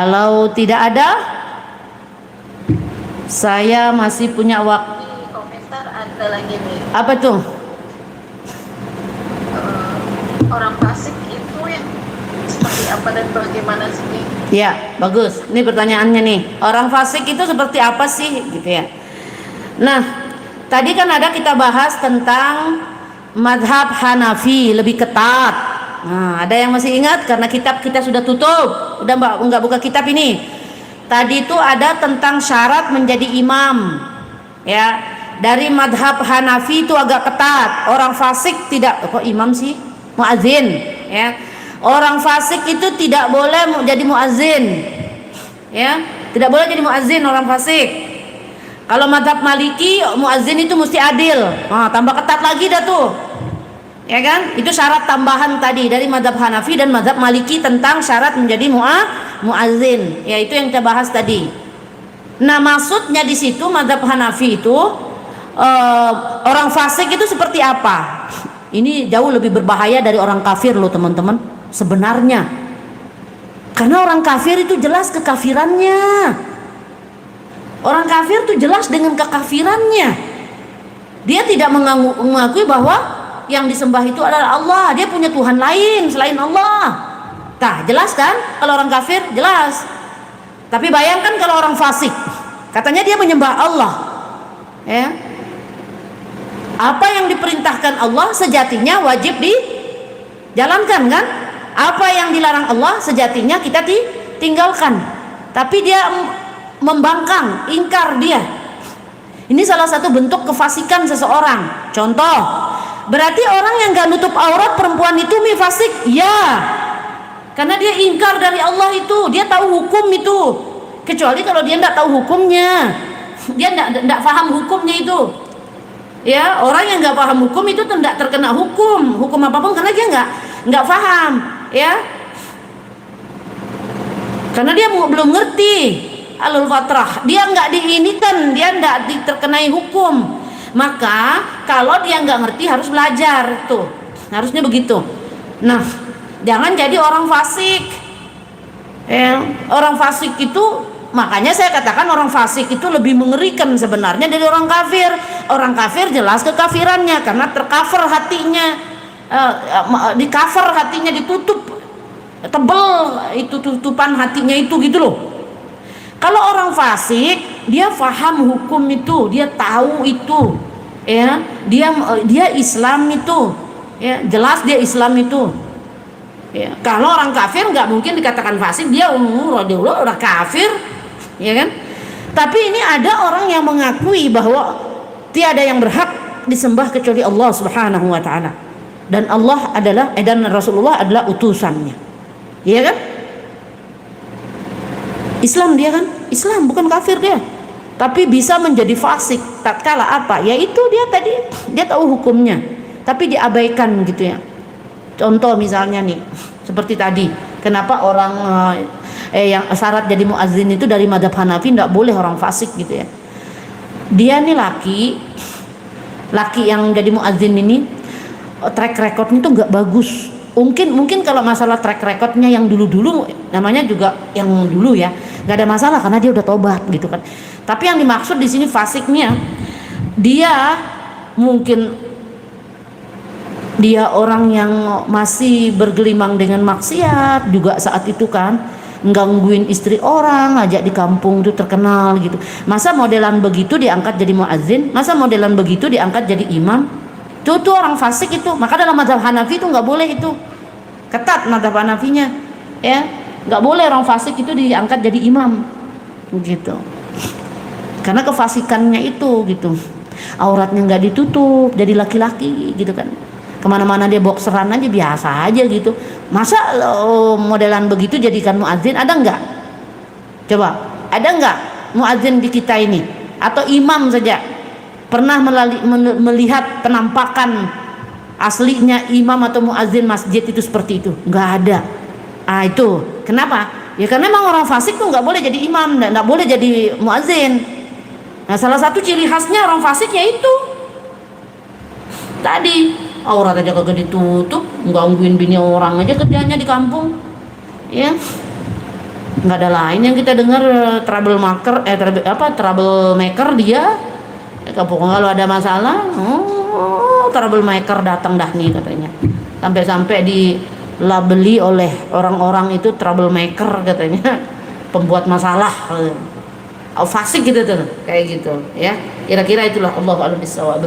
Kalau tidak ada, saya masih punya waktu. Di komentar ada lagi nih, Apa tuh? orang fasik itu yang seperti apa dan bagaimana sih? Ya, bagus. Ini pertanyaannya nih. Orang fasik itu seperti apa sih, gitu ya. Nah, tadi kan ada kita bahas tentang madhab Hanafi lebih ketat. Nah, ada yang masih ingat karena kitab kita sudah tutup, udah nggak buka kitab ini. Tadi itu ada tentang syarat menjadi imam, ya. Dari madhab Hanafi itu agak ketat. Orang fasik tidak, kok imam sih, muadzin, ya. Orang fasik itu tidak boleh jadi muadzin, ya. Tidak boleh jadi muadzin orang fasik. Kalau madhab Maliki, muadzin itu mesti adil. Nah, tambah ketat lagi dah tuh, ya kan? Itu syarat tambahan tadi dari madhab Hanafi dan madhab Maliki tentang syarat menjadi muadzin. Ya, itu yang kita bahas tadi. Nah, maksudnya di situ madhab Hanafi itu orang fasik itu seperti apa? Ini jauh lebih berbahaya dari orang kafir loh teman-teman. Sebenarnya, karena orang kafir itu jelas kekafirannya. Orang kafir itu jelas dengan kekafirannya. Dia tidak mengakui bahwa yang disembah itu adalah Allah. Dia punya Tuhan lain selain Allah. Nah, jelas kan? Kalau orang kafir jelas. Tapi bayangkan kalau orang fasik, katanya dia menyembah Allah, ya. Apa yang diperintahkan Allah sejatinya wajib dijalankan, kan? Apa yang dilarang Allah sejatinya kita tinggalkan. Tapi dia membangkang, ingkar dia. Ini salah satu bentuk kefasikan seseorang. Contoh, berarti orang yang gak nutup aurat perempuan itu fasik? Ya, karena dia ingkar dari Allah itu. Dia tahu hukum itu. Kecuali kalau dia tidak tahu hukumnya, dia tidak paham hukumnya itu. Ya, orang yang nggak paham hukum itu tidak terkena hukum apapun karena dia nggak paham, ya. Karena dia belum ngerti alul fatrah, dia nggak diinikan, dia nggak terkenai hukum. Maka kalau dia nggak ngerti harus belajar, tuh harusnya begitu. Nah, jangan jadi orang fasik, ya. Orang fasik itu, makanya saya katakan orang fasik itu lebih mengerikan sebenarnya dari orang kafir. Orang kafir jelas kekafirannya karena tercover hatinya, di cover hatinya, ditutup tebel itu tutupan hatinya itu, gitu loh. Kalau orang fasik dia paham hukum itu, dia tahu itu, ya. Dia Islam itu, ya, jelas dia Islam itu, ya. Kalau orang kafir nggak mungkin dikatakan fasik, dia udah kafir, ya kan? Tapi ini ada orang yang mengakui bahwa tiada yang berhak disembah kecuali Allah Subhanahu wa taala. Dan Allah adalah dan Rasulullah adalah utusannya. Iya kan? Islam dia kan? Islam, bukan kafir dia. Tapi bisa menjadi fasik tatkala apa? Yaitu dia tahu hukumnya, tapi diabaikan gitu ya. Contoh misalnya nih, seperti tadi, kenapa orang yang syarat jadi muadzin itu dari madhab Hanafi tidak boleh orang fasik gitu ya. Dia nih laki yang jadi muadzin ini track recordnya tuh nggak bagus. Mungkin kalau masalah track recordnya yang dulu namanya juga yang dulu ya nggak ada masalah karena dia udah tobat gitu kan. Tapi yang dimaksud di sini fasiknya, dia mungkin dia orang yang masih bergelimang dengan maksiat juga saat itu kan, gangguin istri orang, ngajak di kampung itu terkenal gitu. Masa modelan begitu diangkat jadi muadzin? Masa modelan begitu diangkat jadi imam? Tuh orang fasik itu. Maka dalam mazhab Hanafi itu nggak boleh, itu ketat mazhab Hanafinya, ya. Nggak boleh orang fasik itu diangkat jadi imam, gitu. Karena kefasikannya itu gitu. Auratnya nggak ditutup, jadi laki-laki gitu kan. Kemana-mana dia bokseran aja biasa aja gitu. Masa modelan begitu jadikan muadzin? Ada enggak? Coba, ada enggak muadzin di kita ini atau imam saja pernah melihat penampakan aslinya imam atau muadzin masjid itu seperti itu? Enggak ada. Ah, itu kenapa? Ya karena memang orang fasik tuh nggak boleh jadi imam, nggak boleh jadi muadzin. Nah, salah satu ciri khasnya orang fasik yaitu tadi, aurat aja kagak ditutup, gangguin bini orang aja kerjanya di kampung, ya. nggak ada lain yang kita dengar. Troublemaker dia. Kalau ada masalah, troublemaker datang dah nih katanya. Sampai-sampai dilabeli oleh orang-orang itu troublemaker katanya, pembuat masalah. Fasik gitu tuh, kayak gitu ya. Kira-kira itulah, Allahu a'lam bishawab.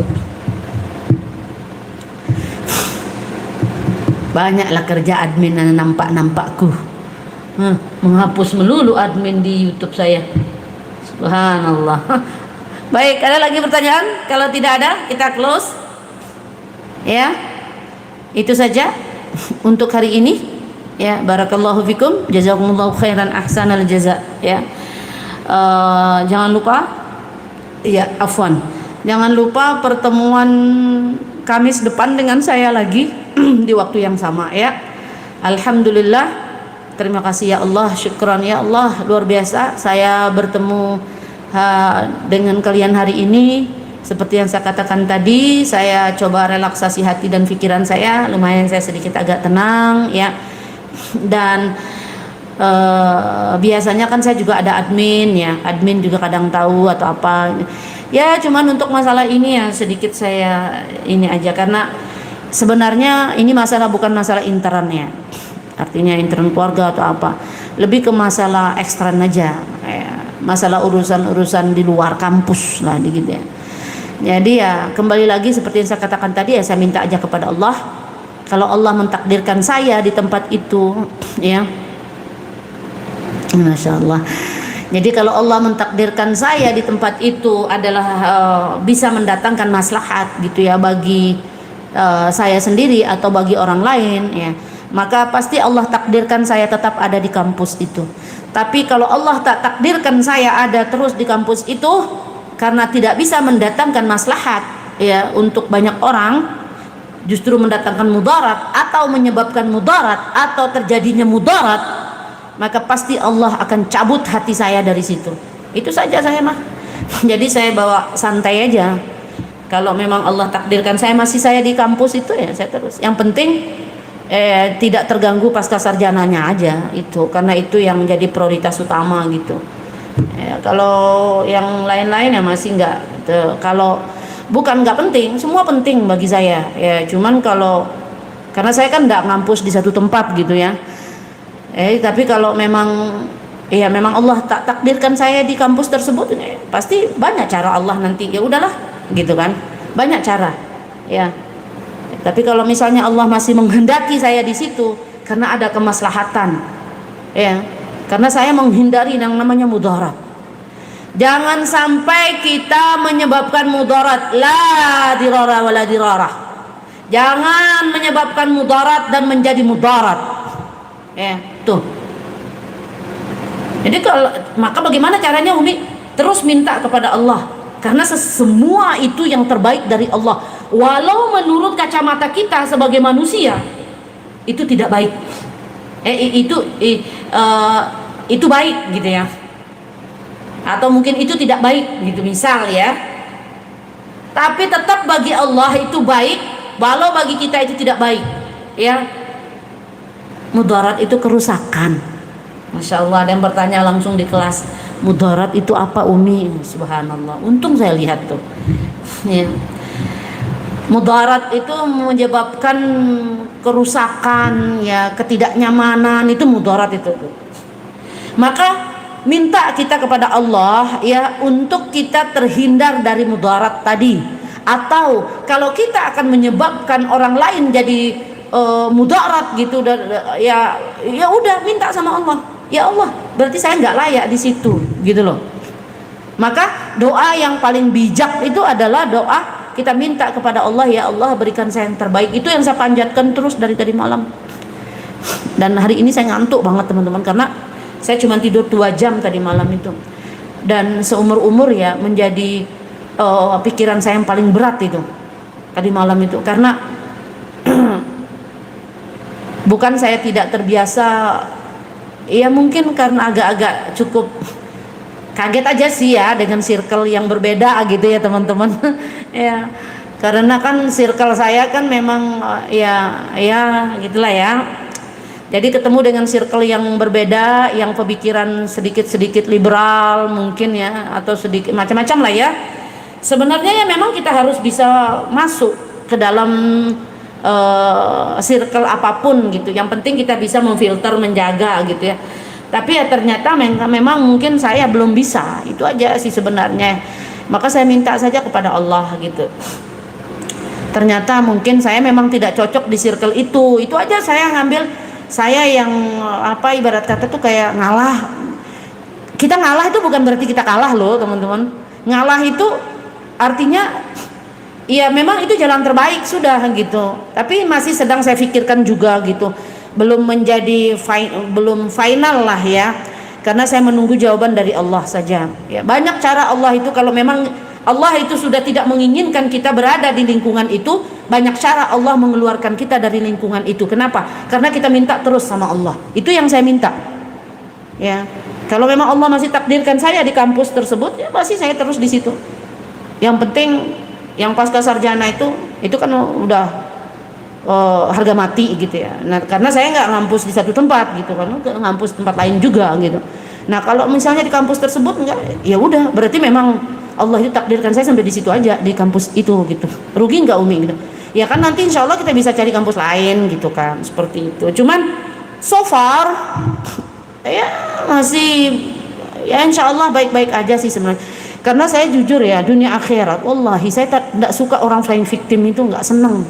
Banyaklah kerja admin yang nampak-nampakku. Menghapus melulu admin di YouTube saya. Subhanallah. Baik, ada lagi pertanyaan? Kalau tidak ada, kita close. Ya. Itu saja untuk hari ini. Ya, barakallahu fikum, jazakumullahu khairan ahsanal jaza. Ya. Jangan lupa, ya, afwan. Jangan lupa pertemuan Kamis depan dengan saya lagi di waktu yang sama, ya. Alhamdulillah. Terima kasih ya Allah, syukran ya Allah, luar biasa saya bertemu dengan kalian hari ini. Seperti yang saya katakan tadi, saya coba relaksasi hati dan pikiran saya, lumayan saya sedikit agak tenang ya. Dan biasanya kan saya juga ada admin ya, admin juga kadang tahu atau apa ya, cuman untuk masalah ini ya sedikit saya ini aja, karena sebenarnya ini masalah bukan masalah internnya, artinya intern keluarga atau apa, lebih ke masalah ekstern aja ya, masalah urusan-urusan di luar kampus lah gitu ya. Jadi ya kembali lagi seperti yang saya katakan tadi ya, saya minta aja kepada Allah, kalau Allah mentakdirkan saya di tempat itu ya, Masya Allah. Jadi kalau Allah mentakdirkan saya di tempat itu adalah bisa mendatangkan maslahat gitu ya bagi saya sendiri atau bagi orang lain ya, maka pasti Allah takdirkan saya tetap ada di kampus itu. Tapi kalau Allah tak takdirkan saya ada terus di kampus itu karena tidak bisa mendatangkan maslahat ya untuk banyak orang, justru mendatangkan mudarat atau menyebabkan mudarat atau terjadinya mudarat, maka pasti Allah akan cabut hati saya dari situ. Itu saja saya mah. Jadi saya bawa santai aja. Kalau memang Allah takdirkan saya di kampus itu ya saya terus. Yang penting tidak terganggu pasca sarjananya aja itu, karena itu yang menjadi prioritas utama gitu. Kalau yang lain-lain ya masih enggak. Kalau bukan enggak penting, semua penting bagi saya. Ya cuman karena saya kan enggak ngampus di satu tempat gitu ya. Tapi kalau memang Allah tak takdirkan saya di kampus tersebut, pasti banyak cara Allah nanti. Ya udahlah, gitu kan. Banyak cara. Ya. Tapi kalau misalnya Allah masih menghendaki saya di situ karena ada kemaslahatan. Ya. Karena saya menghindari yang namanya mudarat. Jangan sampai kita menyebabkan mudarat, la dirara wala dirarah. Jangan menyebabkan mudarat dan menjadi mudarat. Ya, tuh. Jadi maka bagaimana caranya Umi? Terus minta kepada Allah, karena semua itu yang terbaik dari Allah. Walau menurut kacamata kita sebagai manusia itu tidak baik. Itu baik gitu ya. Atau mungkin itu tidak baik gitu misal ya. Tapi tetap bagi Allah itu baik, walau bagi kita itu tidak baik. Ya. Mudarat itu kerusakan. Masya Allah, ada yang bertanya langsung di kelas, mudarat itu apa Umi? Subhanallah, untung saya lihat tuh ya. Mudarat itu menyebabkan kerusakan ya, ketidaknyamanan, itu mudarat itu. Maka minta kita kepada Allah ya untuk kita terhindar dari mudarat tadi. Atau kalau kita akan menyebabkan orang lain jadi mudarat gitu, ya udah minta sama Allah, ya Allah berarti saya nggak layak di situ gitu loh. Maka doa yang paling bijak itu adalah doa kita minta kepada Allah, ya Allah berikan saya yang terbaik. Itu yang saya panjatkan terus dari tadi malam. Dan hari ini saya ngantuk banget teman-teman, karena saya cuma tidur 2 jam tadi malam itu. Dan seumur-umur ya menjadi pikiran saya yang paling berat itu tadi malam itu, karena bukan saya tidak terbiasa, ya mungkin karena agak-agak cukup kaget aja sih ya dengan circle yang berbeda gitu ya teman-teman. Ya karena kan circle saya kan memang ya gitulah ya. Jadi ketemu dengan circle yang berbeda, yang pemikiran sedikit-sedikit liberal mungkin ya, atau sedikit macam-macam lah ya. Sebenarnya ya memang kita harus bisa masuk ke dalam circle apapun gitu. Yang penting kita bisa memfilter, menjaga gitu ya. Tapi ya ternyata memang mungkin saya belum bisa. Itu aja sih sebenarnya. Maka saya minta saja kepada Allah gitu. Ternyata mungkin saya memang tidak cocok di circle itu. Itu aja saya ngambil. Saya yang ibarat kata tuh kayak ngalah. Kita ngalah itu bukan berarti kita kalah loh teman-teman. Ngalah itu artinya ya memang itu jalan terbaik sudah gitu. Tapi masih sedang saya pikirkan juga gitu. Belum menjadi belum final lah ya. Karena saya menunggu jawaban dari Allah saja. Ya, banyak cara Allah itu, kalau memang Allah itu sudah tidak menginginkan kita berada di lingkungan itu, banyak cara Allah mengeluarkan kita dari lingkungan itu. Kenapa? Karena kita minta terus sama Allah. Itu yang saya minta. Ya, kalau memang Allah masih takdirkan saya di kampus tersebut, ya masih saya terus di situ. Yang penting, yang pasca sarjana itu kan udah harga mati gitu ya. Nah, karena saya nggak ngampus di satu tempat gitu kan, ngampus tempat lain juga gitu. Nah, kalau misalnya di kampus tersebut enggak, ya udah, berarti memang Allah itu takdirkan saya sampai di situ aja, di kampus itu gitu. Rugi nggak Umi gitu? Ya kan nanti insya Allah kita bisa cari kampus lain gitu kan, seperti itu. Cuman so far ya masih ya insya Allah baik-baik aja sih sebenarnya. Karena saya jujur ya, dunia akhirat, wallahi saya tidak suka orang flying victim itu, nggak seneng.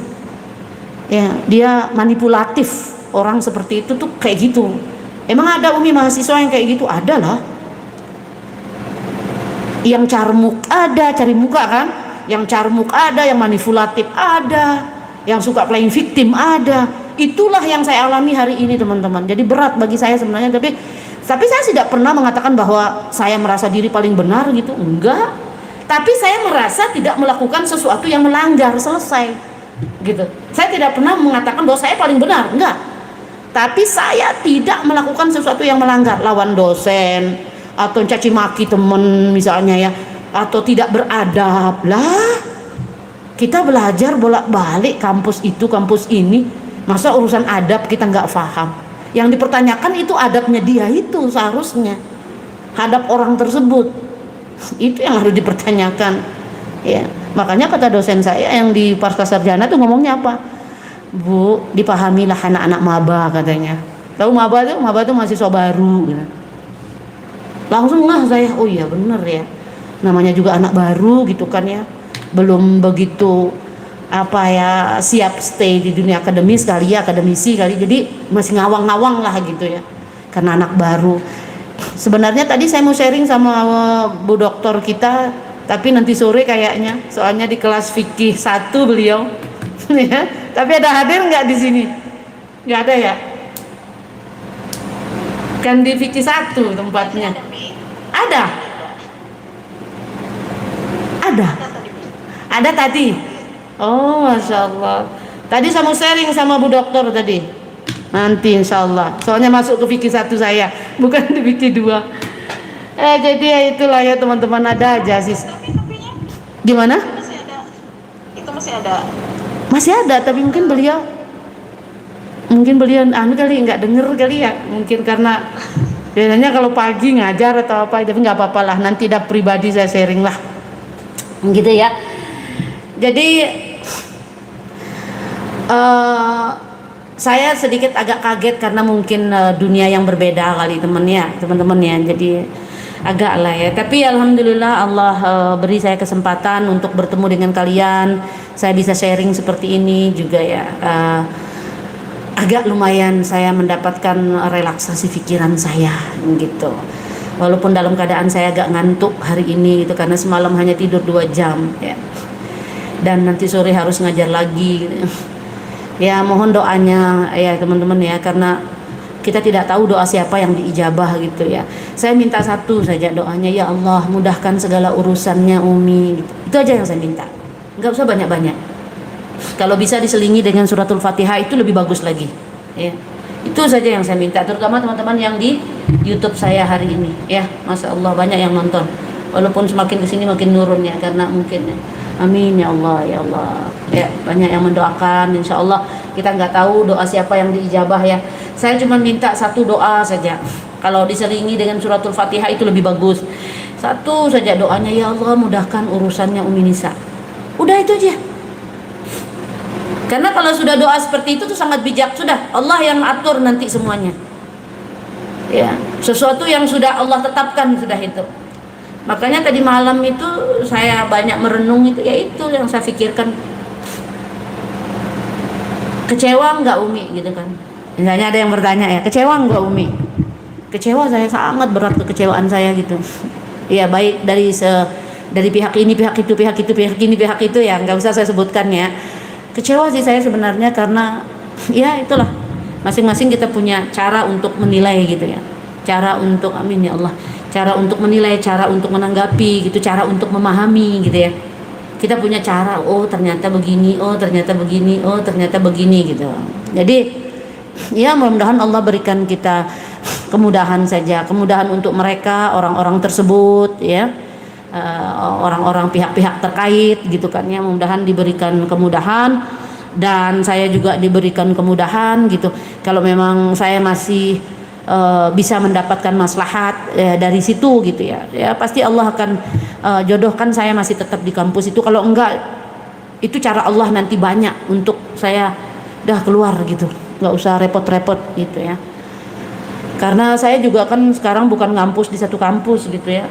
Ya, dia manipulatif, orang seperti itu tuh kayak gitu. Emang ada Umi mahasiswa yang kayak gitu? Ada lah. Yang carmuk ada, cari muka kan, yang carmuk ada, yang manipulatif ada, yang suka playing victim ada. Itulah yang saya alami hari ini teman-teman. Jadi berat bagi saya sebenarnya, tapi saya tidak pernah mengatakan bahwa saya merasa diri paling benar gitu, enggak. Tapi saya merasa tidak melakukan sesuatu yang melanggar, selesai gitu. Saya tidak pernah mengatakan bahwa saya paling benar, enggak. Tapi saya tidak melakukan sesuatu yang melanggar, lawan dosen atau caci maki temen misalnya ya, atau tidak beradab lah. Kita belajar bolak-balik kampus itu kampus ini, masa urusan adab kita nggak paham? Yang dipertanyakan itu adabnya dia itu seharusnya, hadap orang tersebut, itu yang harus dipertanyakan ya. Makanya kata dosen saya yang di pasca sarjana tuh ngomongnya apa? Bu, dipahamilah anak-anak maba katanya. Tahu maba tuh mahasiswa baru gitu. Langsung saya, oh iya bener ya, namanya juga anak baru gitu kan ya, belum begitu siap stay di dunia akademis kali ya, akademisi kali, jadi masih ngawang-ngawang lah gitu ya, karena anak baru. Sebenarnya tadi saya mau sharing sama Bu Dokter kita, tapi nanti sore kayaknya, soalnya di kelas fikih 1 beliau ya. Tapi ada hadir nggak di sini? Nggak ada ya? Kan di fikih 1 tempatnya. Ada tadi. Oh masya Allah. Tadi saya mau sharing sama Bu Dokter tadi. Nanti insya Allah. Soalnya masuk ke fikih 1 saya, bukan di fikih 2. Jadi ya itulah ya teman-teman, ada aja sih. Gimana? Itu masih ada. Masih ada, tapi mungkin beliau kali nggak denger kali ya, mungkin karena biasanya kalau pagi ngajar atau apa, tapi nggak apa-apa lah, nanti dah pribadi saya sharing lah gitu ya. Jadi saya sedikit agak kaget karena mungkin dunia yang berbeda kali teman-teman ya, jadi agak lah ya. Tapi alhamdulillah Allah beri saya kesempatan untuk bertemu dengan kalian, saya bisa sharing seperti ini juga ya. Agak lumayan saya mendapatkan relaksasi pikiran saya gitu. Walaupun dalam keadaan saya agak ngantuk hari ini gitu, karena semalam hanya tidur 2 jam ya. Dan nanti sore harus ngajar lagi gitu. Ya mohon doanya ya teman-teman ya, karena kita tidak tahu doa siapa yang diijabah gitu ya. Saya minta satu saja doanya, ya Allah mudahkan segala urusannya Umi gitu. Itu aja yang saya minta, nggak usah banyak-banyak. Kalau bisa diselingi dengan suratul Fatihah itu lebih bagus lagi ya. Itu saja yang saya minta, terutama teman-teman yang di YouTube saya hari ini ya. Masya Allah banyak yang nonton, walaupun semakin kesini makin nurun ya, karena mungkin ya, Amin ya Allah, ya Allah. Ya, banyak yang mendoakan, insya Allah. Kita nggak tahu doa siapa yang diijabah ya. Saya cuma minta satu doa saja. Kalau diselingi dengan suratul Fatihah itu lebih bagus. Satu saja doanya, ya Allah mudahkan urusannya Umi Nisa. Udah itu aja. Karena kalau sudah doa seperti itu tuh sangat bijak, sudah Allah yang atur nanti semuanya. Ya, sesuatu yang sudah Allah tetapkan sudah itu. Makanya tadi malam itu saya banyak merenung itu, ya itu yang saya pikirkan. Kecewa nggak Umi gitu kan? Misalnya ada yang bertanya ya, kecewa nggak Umi? Kecewa, saya sangat berat kekecewaan saya gitu. Ya baik dari pihak ini, pihak itu, pihak itu, pihak ini, pihak itu ya nggak usah saya sebutkan ya. Kecewa sih saya sebenarnya karena ya itulah masing-masing kita punya cara untuk menilai gitu ya. Cara untuk amin ya Allah. Cara untuk menilai, cara untuk menanggapi gitu, cara untuk memahami gitu ya. Kita punya cara, oh ternyata begini, oh ternyata begini, oh ternyata begini gitu. Jadi ya mudah-mudahan Allah berikan kita kemudahan saja, kemudahan untuk mereka, orang-orang tersebut ya, orang-orang pihak-pihak terkait gitu kan ya, mudah-mudahan diberikan kemudahan dan saya juga diberikan kemudahan gitu. Kalau memang saya masih bisa mendapatkan maslahat dari situ gitu ya, ya pasti Allah akan jodohkan saya masih tetap di kampus itu. Kalau enggak, itu cara Allah nanti banyak untuk saya dah keluar gitu, nggak usah repot-repot gitu ya. Karena saya juga kan sekarang bukan ngampus di satu kampus gitu ya,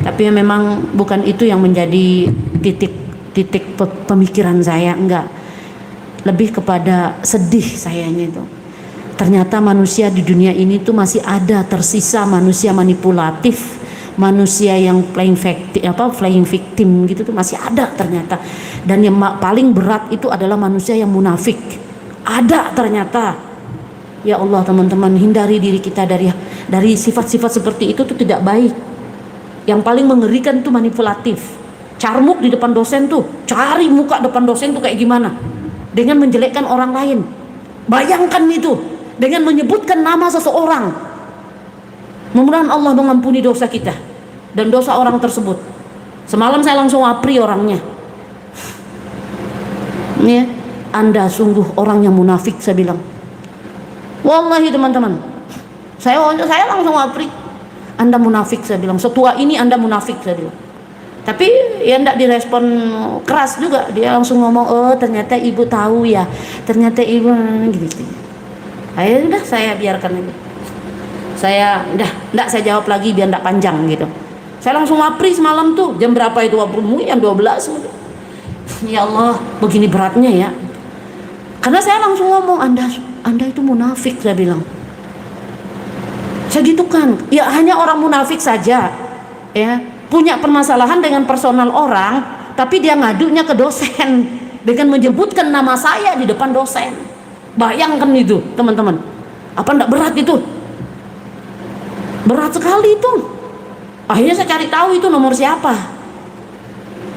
tapi memang bukan itu yang menjadi titik pemikiran saya, enggak, lebih kepada sedih sayanya itu. Ternyata manusia di dunia ini tuh masih ada tersisa manusia manipulatif, manusia yang playing victim gitu tuh masih ada ternyata. Dan yang paling berat itu adalah manusia yang munafik. Ada ternyata. Ya Allah teman-teman, hindari diri kita dari sifat-sifat seperti itu tuh tidak baik. Yang paling mengerikan tuh manipulatif. Carmuk di depan dosen tuh, cari muka depan dosen tuh kayak gimana? Dengan menjelekkan orang lain. Bayangkan itu. Dengan menyebutkan nama seseorang. Mudah-mudahan Allah mengampuni dosa kita dan dosa orang tersebut. Semalam saya langsung apri orangnya. Ya, Anda sungguh orang yang munafik, saya bilang. Wallahi teman-teman, saya langsung apri. Anda munafik, saya bilang. Setua ini Anda munafik, saya bilang. Tapi ya enggak direspon keras juga. Dia langsung ngomong, oh ternyata ibu tahu ya, ternyata ibu gitu. Ayo udah saya biarkan aja. Saya enggak saya jawab lagi biar enggak panjang gitu. Saya langsung apri semalam tuh. Jam berapa itu apri? Jam 12. Ya Allah, begini beratnya ya. Karena saya langsung ngomong, Anda itu munafik, saya bilang. Saya gitu kan. Ya hanya orang munafik saja ya, punya permasalahan dengan personal orang, tapi dia ngadunya ke dosen dengan menyebutkan nama saya di depan dosen. Bayangkan itu teman-teman, apa enggak berat itu? Berat sekali itu. Akhirnya saya cari tahu itu nomor siapa.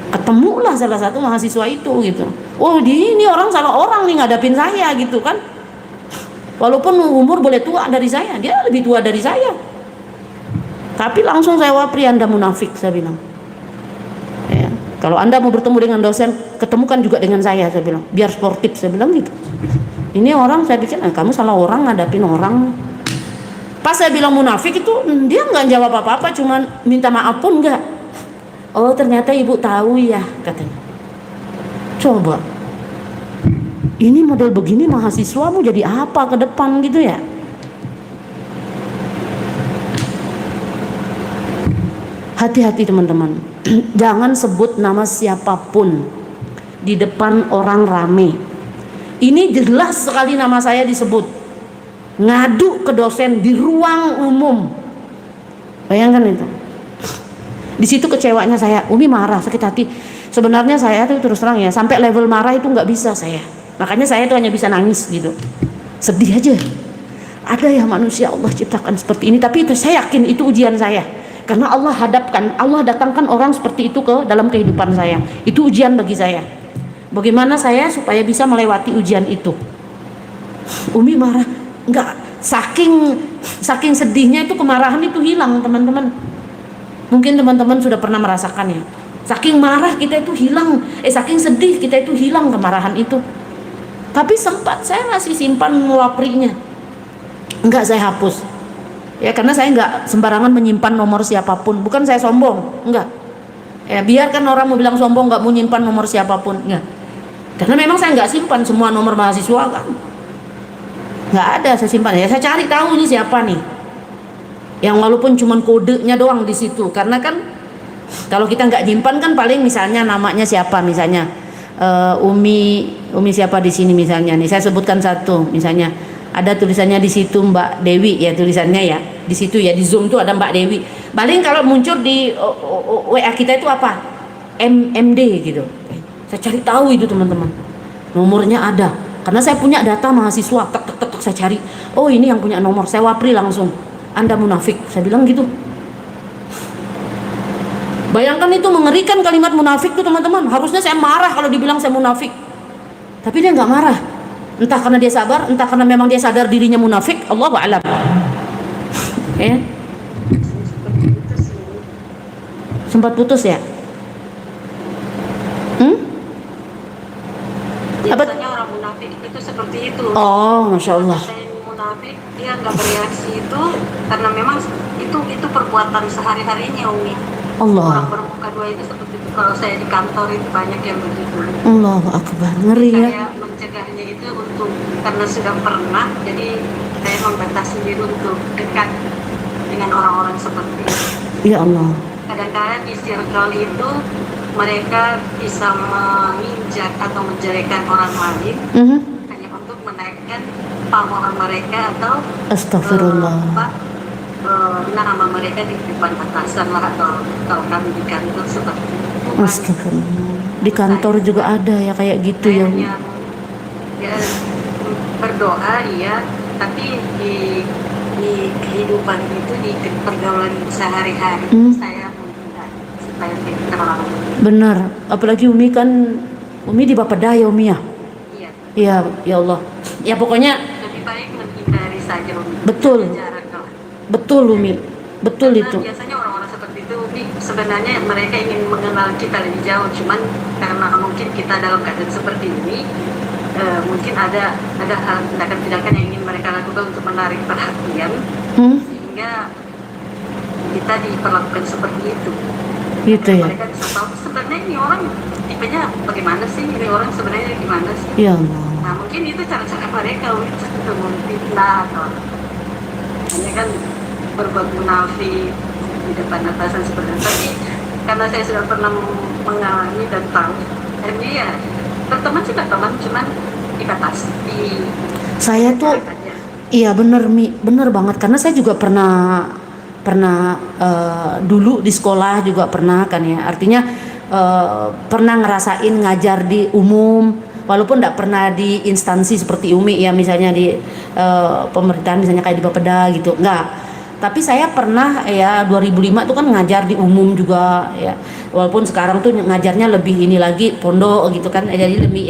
Ketemulah salah satu mahasiswa itu gitu. Oh ini orang salah orang nih ngadapin saya gitu kan. Walaupun umur boleh tua dari saya, dia lebih tua dari saya. Tapi langsung saya wapri, Anda munafik, saya bilang. Ya, kalau Anda mau bertemu dengan dosen, ketemukan juga dengan saya bilang. Biar sportif, saya bilang gitu. Ini orang saya pikir, kamu salah orang ngadapin orang. Pas saya bilang munafik itu, dia nggak jawab apa-apa, cuman minta maaf pun nggak. Oh ternyata ibu tahu ya, katanya. Coba, ini model begini mahasiswa mau jadi apa ke depan gitu ya? Hati-hati teman-teman, jangan sebut nama siapapun di depan orang rame. Ini jelas sekali nama saya disebut. Ngadu ke dosen di ruang umum. Bayangkan itu. Di situ kecewanya saya. Umi marah, sakit hati. Sebenarnya saya tuh terus terang ya, sampai level marah itu nggak bisa saya. Makanya saya tuh hanya bisa nangis gitu. Sedih aja. Ada ya manusia Allah ciptakan seperti ini. Tapi itu saya yakin itu ujian saya. Karena Allah datangkan orang seperti itu ke dalam kehidupan saya. Itu ujian bagi saya. Bagaimana saya supaya bisa melewati ujian itu? Umi marah, enggak, saking sedihnya itu kemarahan itu hilang teman-teman. Mungkin teman-teman sudah pernah merasakan ya. Saking marah kita itu hilang, saking sedih kita itu hilang kemarahan itu. Tapi sempat saya masih simpan waprinya, enggak saya hapus. Ya karena saya enggak sembarangan menyimpan nomor siapapun. Bukan saya sombong, enggak. Ya biarkan orang mau bilang sombong, enggak mau nyimpan nomor siapapun, enggak. Karena memang saya enggak simpan semua nomor mahasiswa kan. Enggak ada saya simpan. Ya saya cari tahu ini siapa nih. Yang walaupun cuman kodenya doang di situ. Karena kan kalau kita nggak nyimpan kan paling misalnya namanya siapa, misalnya Umi siapa di sini misalnya nih, saya sebutkan satu, misalnya ada tulisannya di situ Mbak Dewi ya, tulisannya ya di situ ya, di Zoom tuh ada Mbak Dewi. Paling kalau muncul di WA kita itu apa, MD gitu. Saya cari tahu itu teman-teman, nomornya ada, karena saya punya data mahasiswa. Tek tek tek, tek saya cari, oh ini yang punya nomor, saya wapri langsung, Anda munafik, saya bilang gitu. Bayangkan itu mengerikan kalimat munafik tuh teman-teman. Harusnya saya marah kalau dibilang saya munafik. Tapi dia nggak marah. Entah karena dia sabar, entah karena memang dia sadar dirinya munafik. Allahu a'lam. Ya. Seperti itu sih. Sempat putus ya? Apa? Biasanya orang munafik itu seperti itu. Oh, masya Allah. Saya munafik, dia nggak bereaksi itu karena memang itu perbuatan sehari-harinya, Umi. Allah. Orang bermuka dua itu seperti itu. Kalau saya di kantor itu banyak yang begitu. Allahu akbar. Ngeri ya. Saya mencegahnya itu karena sudah pernah, jadi saya membatasi diri untuk dekat dengan orang-orang seperti itu. Ya Allah. Kadang-kadang di circle itu mereka bisa menginjak atau menjelekan orang lain hanya untuk menaikkan pamor mereka atau Astagfirullah. nama mereka di depan atasan lah, atau kalau kami di kantor seperti itu. Astagfirullah. Di kantor juga ada ya kayak gitu ya. Saya ya berdoa ya, tapi di kehidupan itu, di pergaulan sehari-hari saya menghindari supaya tidak terlalu. Benar. Apalagi Umi kan, Umi di Bapeda ya Umi ya. Iya. Iya, ya Allah. Ya pokoknya Lebih baik menghindari saja, Umi. Betul. Jaga jarak lah. betul Umi. Betul Karena itu. biasanya orang-orang seperti itu, Umi, sebenarnya mereka ingin mengenal kita lebih jauh, cuman karena mungkin kita dalam keadaan seperti ini, mungkin ada hal tindakan-tindakan yang ingin mereka lakukan untuk menarik perhatian, sehingga kita diperlakukan seperti itu. Gitu ya. Mereka bisa tahu sebenarnya ini orang tipenya bagaimana sih, ini orang sebenarnya gimana sih. Ya Allah. Nah mungkin itu cara-cara mereka untuk memfitnah atau hanya kan berbuat munafik di depan atasan seperti itu. Tapi karena saya sudah pernah mengalami dan tahu, akhirnya ya berteman sih berteman, cuman dibatasi. Saya tuh iya bener Mi, bener banget, karena saya juga pernah dulu di sekolah juga pernah kan ya, artinya pernah ngerasain ngajar di umum, walaupun tidak pernah di instansi seperti Umi ya, misalnya di pemerintahan misalnya kayak di Bapeda gitu, enggak. Tapi saya pernah ya 2005 tuh kan ngajar di umum juga ya, walaupun sekarang tuh ngajarnya lebih ini lagi pondok gitu kan, jadi lebih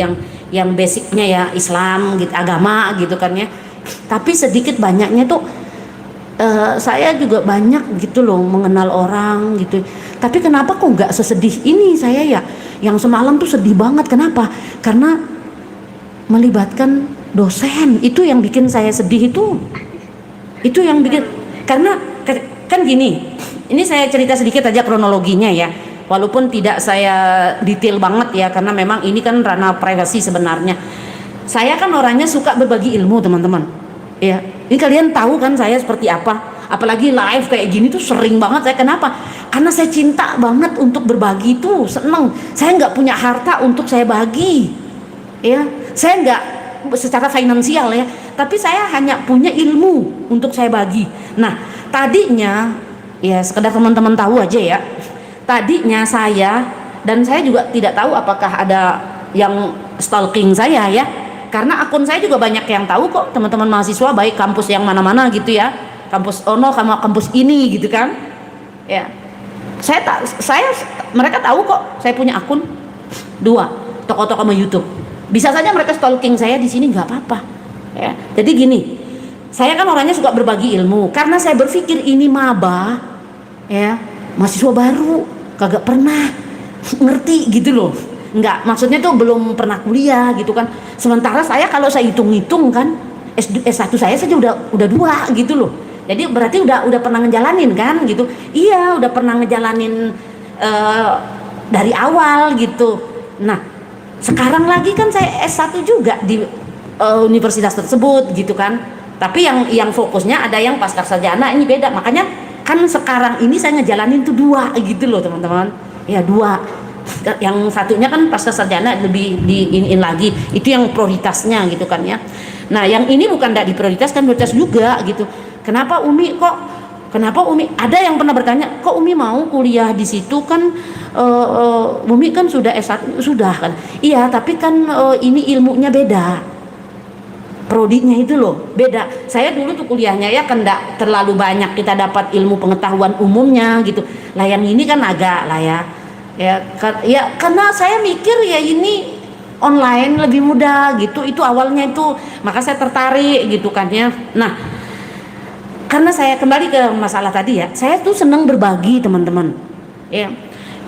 yang basicnya ya Islam gitu, agama gitu kan ya. Tapi sedikit banyaknya tuh saya juga banyak gitu loh mengenal orang gitu. Tapi kenapa kok nggak sesedih ini saya ya? Yang semalam tuh sedih banget. Kenapa? Karena melibatkan dosen. Itu yang bikin saya sedih itu. Itu yang bikin, karena kan gini. Ini saya cerita sedikit aja kronologinya ya. Walaupun tidak saya detail banget ya, karena memang ini kan ranah privasi sebenarnya. Saya kan orangnya suka berbagi ilmu teman-teman. Ya, ini kalian tahu kan saya seperti apa. Apalagi live kayak gini tuh sering banget saya. Kenapa? Karena saya cinta banget untuk berbagi tuh, seneng. Saya nggak punya harta untuk saya bagi. Ya, saya nggak secara finansial ya, tapi saya hanya punya ilmu untuk saya bagi. Nah, tadinya ya sekedar teman-teman tahu aja ya. Tadinya saya, dan saya juga tidak tahu apakah ada yang stalking saya ya. Karena akun saya juga banyak yang tahu kok, teman-teman mahasiswa baik kampus yang mana-mana gitu ya, kampus Ono sama kampus ini gitu kan ya. Mereka tahu kok saya punya akun 2, TikTok sama YouTube. Bisa saja mereka stalking saya di sini, nggak apa-apa ya. Jadi gini, saya kan orangnya suka berbagi ilmu, karena saya berpikir ini maba ya, mahasiswa baru, kagak pernah ngerti gitu loh. Enggak, maksudnya tuh belum pernah kuliah gitu kan. Sementara saya kalau saya hitung-hitung kan S1 saya saja udah 2 gitu loh. Jadi berarti udah pernah ngejalanin kan gitu. Iya, udah pernah ngejalanin dari awal gitu. Nah, sekarang lagi kan saya S1 juga di universitas tersebut gitu kan. Tapi yang fokusnya ada yang pasca sarjana, ini beda. Makanya kan sekarang ini saya ngejalanin tuh 2 gitu loh teman-teman. Ya 2. Yang satunya kan pasca sarjana lebih diinin lagi, itu yang prioritasnya gitu kan ya. Nah yang ini bukan tidak diprioritaskan, prioritas juga gitu. Kenapa Umi ada yang pernah bertanya, kok Umi mau kuliah di situ kan Umi kan sudah S1 sudah kan. Iya tapi kan ini ilmunya beda, prodinya itu loh beda. Saya dulu tuh kuliahnya ya kan tidak terlalu banyak kita dapat ilmu pengetahuan umumnya gitu lah, yang ini kan agak lah ya karena saya mikir ya ini online lebih mudah gitu, itu awalnya itu, maka saya tertarik gitu kan ya. Nah karena saya kembali ke masalah tadi ya, saya tuh senang berbagi teman-teman ya,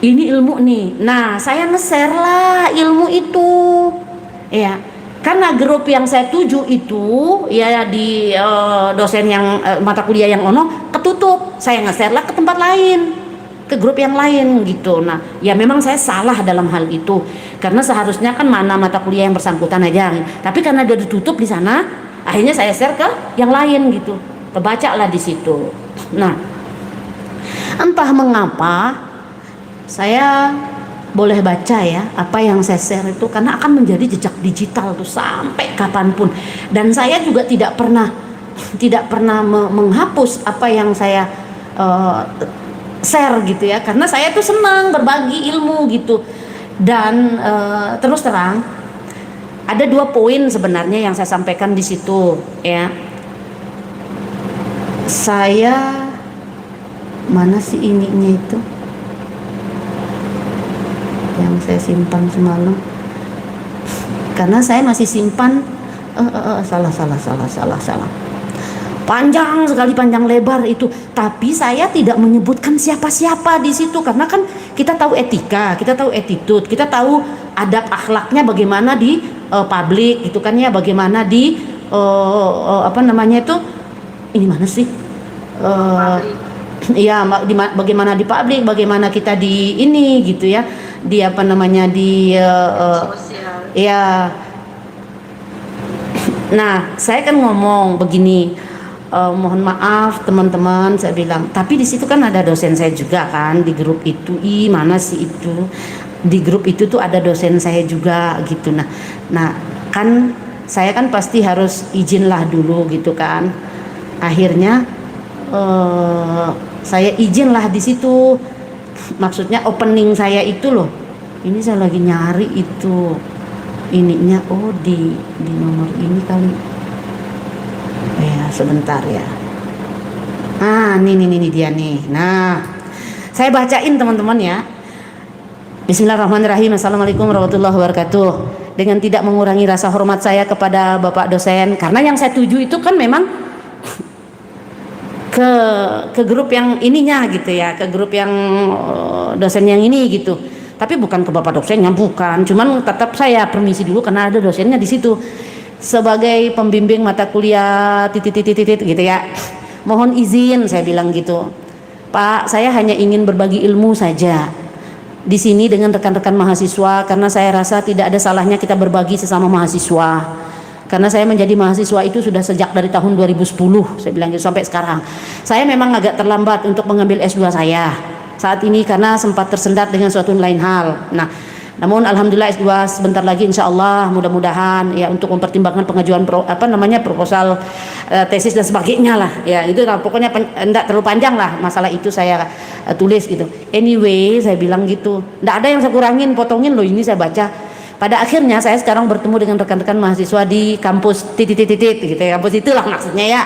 ini ilmu nih, nah saya nge-share lah ilmu itu ya. Karena grup yang saya tuju itu ya di dosen yang mata kuliah yang ono ketutup, saya nge-share lah ke tempat lain, ke grup yang lain gitu. Nah ya memang saya salah dalam hal itu, karena seharusnya kan mana mata kuliah yang bersangkutan aja, tapi karena dia ditutup di sana, akhirnya saya share ke yang lain gitu, kebaca lah di situ. Nah entah mengapa saya boleh baca ya apa yang saya share itu, karena akan menjadi jejak digital tuh sampai kapanpun. Dan saya juga tidak pernah menghapus apa yang saya share gitu ya, karena saya tuh senang berbagi ilmu gitu. Dan terus terang ada 2 poin sebenarnya yang saya sampaikan di situ ya. Saya mana sih ininya itu yang saya simpan semalam, karena saya masih simpan salah panjang sekali, panjang lebar itu, tapi saya tidak menyebutkan siapa-siapa di situ, karena kan kita tahu etika, kita tahu attitude, kita tahu adab akhlaknya bagaimana di publik gitu kan ya, bagaimana di apa namanya itu, ini mana sih ya bagaimana di publik, bagaimana kita di ini gitu ya, di apa namanya di sosial. ya. Nah saya kan ngomong begini, mohon maaf teman-teman, saya bilang, tapi di situ kan ada dosen saya juga kan di grup itu. Mana sih itu, di grup itu tuh ada dosen saya juga gitu. Nah kan saya kan pasti harus izin lah dulu gitu kan. Akhirnya saya izin lah di situ, maksudnya opening saya itu loh. Ini saya lagi nyari itu ininya, di nomor ini kali ya, sebentar ya. Nih dia nih. Nah saya bacain teman-teman ya. Bismillahirrahmanirrahim. Assalamualaikum warahmatullahi wabarakatuh. Dengan tidak mengurangi rasa hormat saya kepada Bapak dosen, karena yang saya tuju itu kan memang ke grup yang ininya gitu ya, ke grup yang dosen yang ini gitu, tapi bukan ke bapak dosennya, bukan, cuman tetap saya permisi dulu karena ada dosennya di situ sebagai pembimbing mata kuliah titit gitu ya. Mohon izin saya bilang gitu, Pak, saya hanya ingin berbagi ilmu saja di sini dengan rekan-rekan mahasiswa, karena saya rasa tidak ada salahnya kita berbagi sesama mahasiswa. Karena saya menjadi mahasiswa itu sudah sejak dari tahun 2010, saya bilang gitu, sampai sekarang. Saya memang agak terlambat untuk mengambil S2 saya saat ini karena sempat tersendat dengan suatu lain hal. Nah, namun alhamdulillah S2 sebentar lagi insya Allah, mudah-mudahan ya, untuk mempertimbangkan pengajuan proposal tesis dan sebagainya lah ya. Itu lah, pokoknya enggak terlalu panjang lah masalah itu saya tulis gitu. Anyway, saya bilang gitu, enggak ada yang saya kurangin, potongin loh, ini saya baca. Pada akhirnya saya sekarang bertemu dengan rekan-rekan mahasiswa di kampus titit gitu ya, kampus itulah maksudnya ya.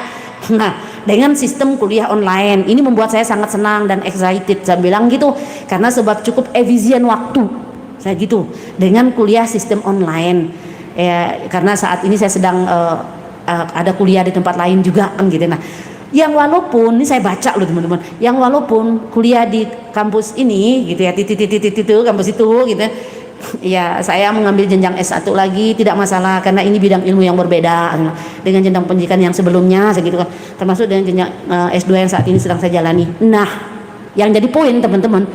Nah, dengan sistem kuliah online ini membuat saya sangat senang dan excited, saya bilang gitu, karena sebab cukup efisien waktu saya gitu dengan kuliah sistem online ya, karena saat ini saya sedang ada kuliah di tempat lain juga kan gitu. Nah yang walaupun ini saya baca loh teman-teman, yang walaupun kuliah di kampus ini gitu ya, titik kampus itu gitu ya, saya mengambil jenjang S1 lagi tidak masalah karena ini bidang ilmu yang berbeda dengan jenjang pendidikan yang sebelumnya segitu kan, termasuk dengan jenjang S2 yang saat ini sedang saya jalani. Nah, yang jadi poin teman-teman,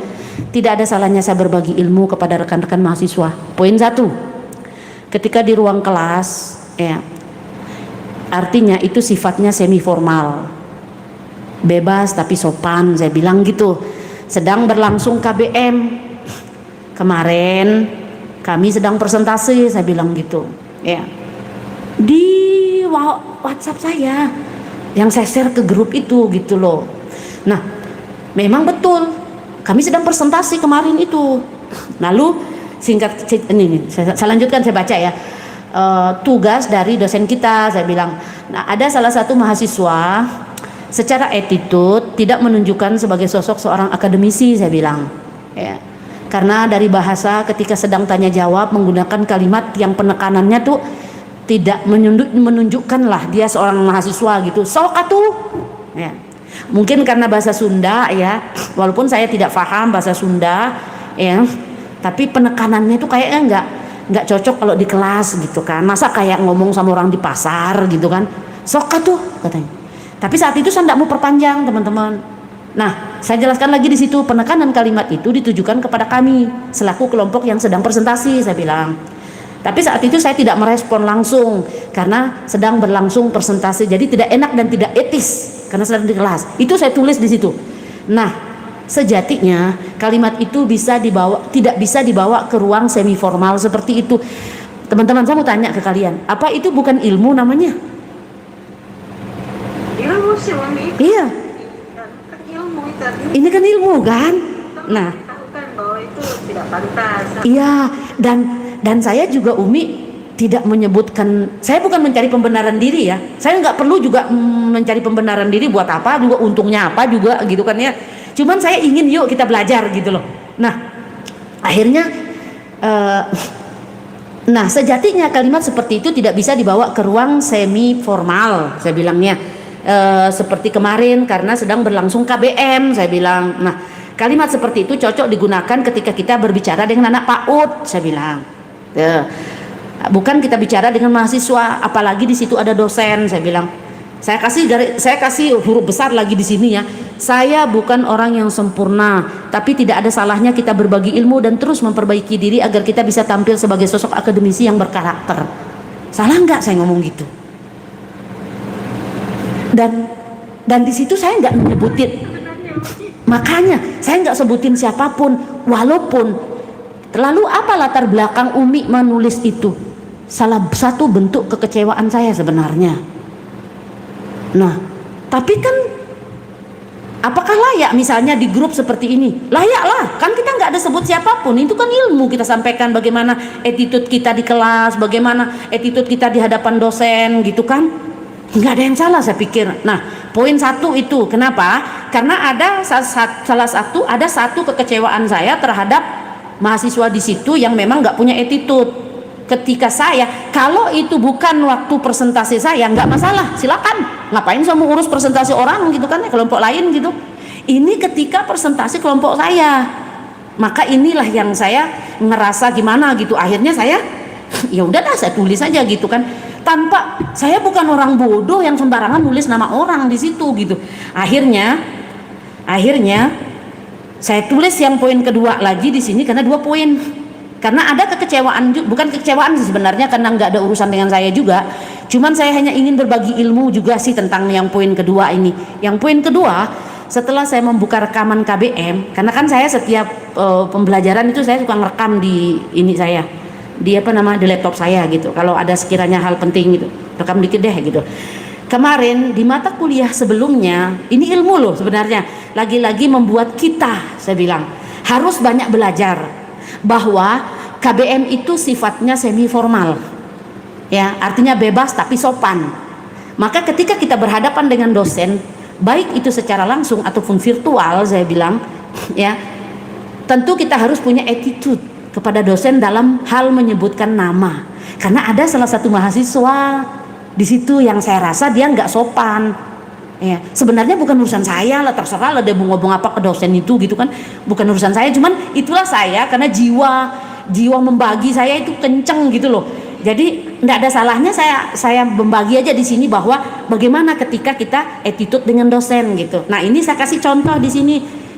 tidak ada salahnya saya berbagi ilmu kepada rekan-rekan mahasiswa. Poin 1, ketika di ruang kelas ya, artinya itu sifatnya semi formal, bebas tapi sopan, saya bilang gitu. Sedang berlangsung KBM kemarin, kami sedang presentasi, saya bilang gitu ya, di WhatsApp saya yang saya share ke grup itu gitu loh. Nah, memang betul kami sedang presentasi kemarin itu. Lalu singkat ini saya lanjutkan, saya baca ya. Tugas dari dosen kita, saya bilang, nah ada salah satu mahasiswa secara attitude tidak menunjukkan sebagai sosok seorang akademisi, saya bilang ya, karena dari bahasa ketika sedang tanya jawab menggunakan kalimat yang penekanannya tuh tidak menunjukkan lah dia seorang mahasiswa gitu, sok atuh ya. Mungkin karena bahasa Sunda ya, walaupun saya tidak paham bahasa Sunda ya, tapi penekanannya itu kayaknya nggak cocok kalau di kelas gitu kan, masa kayak ngomong sama orang di pasar gitu kan, sok atuh katanya. Tapi saat itu saya tidak mau perpanjang teman-teman. Nah, saya jelaskan lagi di situ, penekanan kalimat itu ditujukan kepada kami selaku kelompok yang sedang presentasi, saya bilang. Tapi saat itu saya tidak merespon langsung karena sedang berlangsung presentasi, jadi tidak enak dan tidak etis karena sedang di kelas. Itu saya tulis di situ. Nah, sejatinya kalimat itu tidak bisa dibawa ke ruang semi formal seperti itu. Teman-teman, saya mau tanya ke kalian, apa itu bukan ilmu namanya? Ilmu sih, iya. Ini kan ilmu kan? Nah, tahu kan bahwa itu tidak pantas. Iya, dan saya juga Umi tidak menyebutkan, saya bukan mencari pembenaran diri ya. Saya nggak perlu juga mencari pembenaran diri, buat apa juga, untungnya apa juga gitu kan ya. Cuman saya ingin yuk kita belajar gitu loh. Nah, akhirnya nah sejatinya kalimat seperti itu tidak bisa dibawa ke ruang semi formal, saya bilangnya. Seperti kemarin karena sedang berlangsung KBM, saya bilang. Nah, kalimat seperti itu cocok digunakan ketika kita berbicara dengan anak PAUD, saya bilang. Bukan kita bicara dengan mahasiswa, apalagi di situ ada dosen, saya bilang. Saya kasih huruf besar lagi di sini ya. Saya bukan orang yang sempurna, tapi tidak ada salahnya kita berbagi ilmu dan terus memperbaiki diri agar kita bisa tampil sebagai sosok akademisi yang berkarakter. Salah nggak saya ngomong gitu? Dan di situ saya nggak menyebutin, makanya saya nggak sebutin siapapun, walaupun lalu apa latar belakang Umi menulis itu, salah satu bentuk kekecewaan saya sebenarnya. Nah, tapi kan apakah layak misalnya di grup seperti ini? Layak lah, kan kita nggak ada sebut siapapun, itu kan ilmu kita sampaikan bagaimana attitude kita di kelas, bagaimana attitude kita di hadapan dosen gitu kan. Nggak ada yang salah saya pikir. Nah, poin 1 itu kenapa? Karena ada satu kekecewaan saya terhadap mahasiswa di situ yang memang nggak punya attitude. Ketika kalau itu bukan waktu presentasi saya, nggak masalah, silakan. Ngapain saya mau urus presentasi orang gitu kan, kelompok lain gitu. Ini ketika presentasi kelompok saya, maka inilah yang saya ngerasa gimana gitu. Akhirnya saya ya udahlah, saya tulis aja gitu kan. Tanpa, saya bukan orang bodoh yang sembarangan nulis nama orang di situ gitu. Akhirnya saya tulis yang poin kedua lagi di sini karena 2 poin. Karena ada kekecewaan, bukan kekecewaan sih sebenarnya karena nggak ada urusan dengan saya juga. Cuman saya hanya ingin berbagi ilmu juga sih tentang yang poin kedua ini. Yang poin kedua, setelah saya membuka rekaman KBM, karena kan saya setiap pembelajaran itu saya suka ngerekam di di laptop saya gitu. Kalau ada sekiranya hal penting gitu, rekam dikit deh gitu. Kemarin di mata kuliah sebelumnya, ini ilmu loh sebenarnya, lagi-lagi membuat kita, saya bilang, harus banyak belajar bahwa KBM itu sifatnya semi formal. Ya, artinya bebas tapi sopan. Maka ketika kita berhadapan dengan dosen, baik itu secara langsung ataupun virtual, saya bilang, ya, tentu kita harus punya attitude kepada dosen dalam hal menyebutkan nama. Karena ada salah satu mahasiswa di situ yang saya rasa dia nggak sopan. Ya, sebenarnya bukan urusan saya lah, terserah lah dia mau ngomong apa ke dosen itu gitu kan, bukan urusan saya, cuman itulah saya karena jiwa membagi saya itu kenceng gitu loh. Jadi tidak ada salahnya saya membagi aja di sini bahwa bagaimana ketika kita attitude dengan dosen gitu. Nah ini saya kasih contoh di sini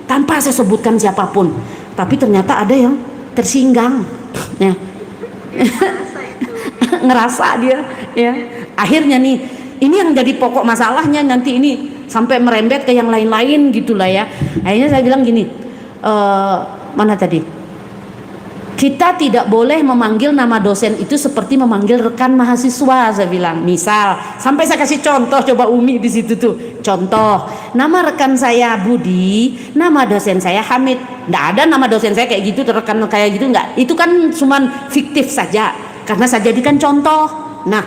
tanpa saya sebutkan siapapun, tapi ternyata ada yang tersinggang, ya. Masa itu Ngerasa dia, ya. Akhirnya nih ini yang jadi pokok masalahnya nanti ini sampai merembet ke yang lain-lain gitulah ya. Akhirnya saya bilang gini, mana tadi? Kita tidak boleh memanggil nama dosen itu seperti memanggil rekan mahasiswa, saya bilang. Misal, sampai saya kasih contoh, coba Umi di situ tuh. Contoh, nama rekan saya Budi, nama dosen saya Hamid. Nggak ada nama dosen saya kayak gitu, rekan kayak gitu nggak. Itu kan cuman fiktif saja, karena saya jadikan contoh. Nah,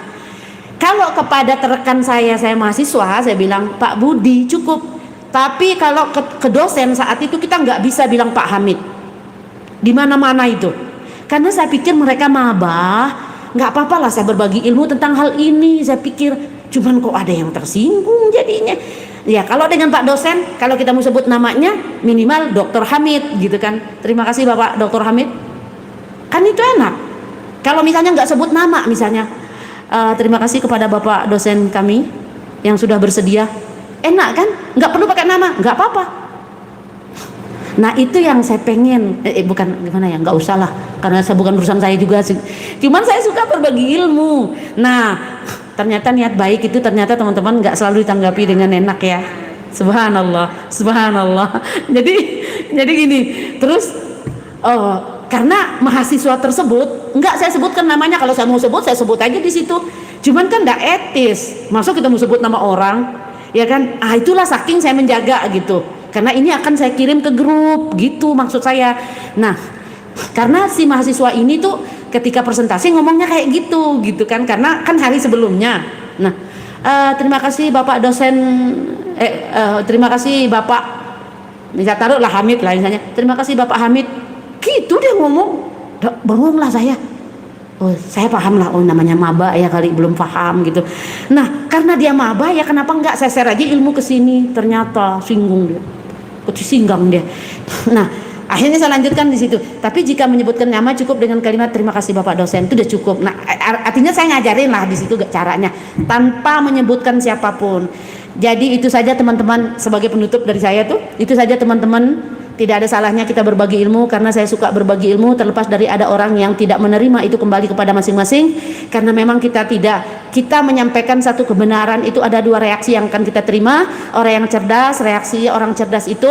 kalau kepada rekan saya mahasiswa, saya bilang Pak Budi cukup. Tapi kalau ke dosen saat itu kita nggak bisa bilang Pak Hamid. Di mana-mana itu. Karena saya pikir mereka maba, nggak apa-apa lah saya berbagi ilmu tentang hal ini. Saya pikir, cuman kok ada yang tersinggung jadinya. Ya kalau dengan Pak dosen, kalau kita mau sebut namanya minimal Dr. Hamid gitu kan. Terima kasih Bapak Dr. Hamid. Kan itu enak. Kalau misalnya nggak sebut nama misalnya. Terima kasih kepada Bapak dosen kami yang sudah bersedia. Enak kan? Nggak perlu pakai nama, nggak apa-apa. Nah itu yang saya pengen, bukan gimana ya, nggak usah lah, karena saya bukan urusan saya juga sih. Cuman saya suka berbagi ilmu. Nah ternyata niat baik itu ternyata teman-teman nggak selalu ditanggapi dengan enak ya. Subhanallah, subhanallah. Jadi gini, terus karena mahasiswa tersebut nggak saya sebutkan namanya. Kalau saya mau sebut saya sebut aja di situ, cuman kan nggak etis, masuk kita mau sebut nama orang ya kan. Itulah saking saya menjaga gitu, karena ini akan saya kirim ke grup gitu maksud saya. Nah karena si mahasiswa ini tuh ketika presentasi ngomongnya kayak gitu kan, karena kan hari sebelumnya. Nah terima kasih Bapak dosen, terima kasih Bapak, bisa taruhlah Hamid lah misalnya, terima kasih Bapak Hamid. Gitu dia ngomong, bengong lah saya. Oh saya paham lah, oh namanya maba ya kali belum paham gitu. Nah karena dia maba ya kenapa enggak saya share aja ilmu ke sini. Ternyata singgung dia, singgang dia. Nah akhirnya saya lanjutkan di situ. Tapi jika menyebutkan nama cukup dengan kalimat terima kasih Bapak dosen, itu udah cukup. Nah artinya saya ngajarin lah di situ caranya tanpa menyebutkan siapapun. Jadi itu saja teman-teman, sebagai penutup dari saya tuh itu saja teman-teman. Tidak ada salahnya kita berbagi ilmu, karena saya suka berbagi ilmu, terlepas dari ada orang yang tidak menerima, itu kembali kepada masing-masing. Karena memang kita menyampaikan satu kebenaran itu ada dua reaksi yang akan kita terima. Orang yang cerdas, reaksi orang cerdas itu